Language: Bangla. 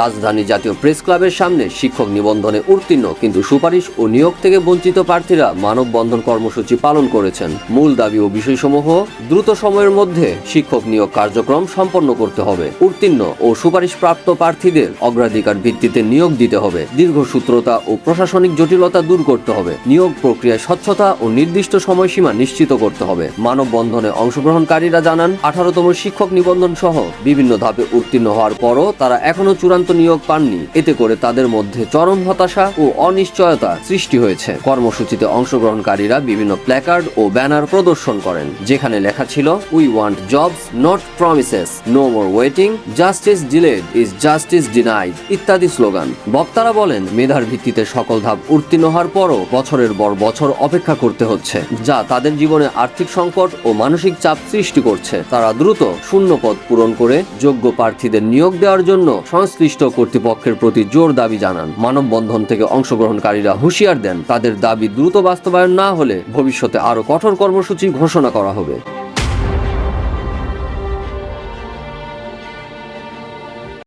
রাজধানী জাতীয় প্রেস ক্লাবের সামনে শিক্ষক নিবন্ধনে উত্তীর্ণ কিন্তু সুপারিশ ও নিয়োগ থেকে বঞ্চিত প্রার্থীরা মানববন্ধন কর্মসূচি পালন করেছেন। মূল দাবি ও বিষয়সমূহ দ্রুত সময়ের মধ্যে শিক্ষক নিয়োগ কার্যক্রম সম্পন্ন করতে হবে। উত্তীর্ণ ও সুপারিশপ্রাপ্ত প্রার্থীদের অগ্রাধিকার ভিত্তিতে নিয়োগ দিতে হবে। দীর্ঘসূত্রতা ও প্রশাসনিক জটিলতা দূর করতে হবে। নিয়োগ প্রক্রিয়ায় স্বচ্ছতা ও নির্দিষ্ট সময়সীমা নিশ্চিত করতে হবে। মানববন্ধনে অংশগ্রহণকারীরা জানান, 18তম শিক্ষক নিবন্ধন সহ বিভিন্ন ধাপে উত্তীর্ণ হওয়ার পরও তারা এখনো চূড়ান্ত নিয়োগ পাননি। এতে করে তাদের মধ্যে চরম হতাশা ও অনিশ্চয়তা সৃষ্টি হয়েছে। কর্মসূচিতে অংশগ্রহণকারীরা বিভিন্ন প্ল্যাকার্ড ও ব্যানার প্রদর্শন করেন, যেখানে লেখা ছিল, we want jobs not promises, no more waiting, justice delayed is justice denied ইত্যাদি স্লোগান। বক্তারা বলেন, মেধার ভিত্তিতে সকল ধাপ উত্তীর্ণ হওয়ার পরও বছরের পর বছর অপেক্ষা করতে হচ্ছে, যা তাদের জীবনে আর্থিক সংকট ও মানসিক চাপ সৃষ্টি করছে। তারা দ্রুত শূন্য পদ পূরণ করে যোগ্য প্রার্থীদের নিয়োগ দেওয়ার জন্য সংশ্লিষ্ট কর্তৃপক্ষের প্রতি জোর দাবি জানান। মানববন্ধন থেকে অংশগ্রহণকারীরা হুঁশিয়ার দেন, তাদের দাবি দ্রুত বাস্তবায়ন না হলে ভবিষ্যতে আরো কঠোর কর্মসূচি ঘোষণা করা হবে।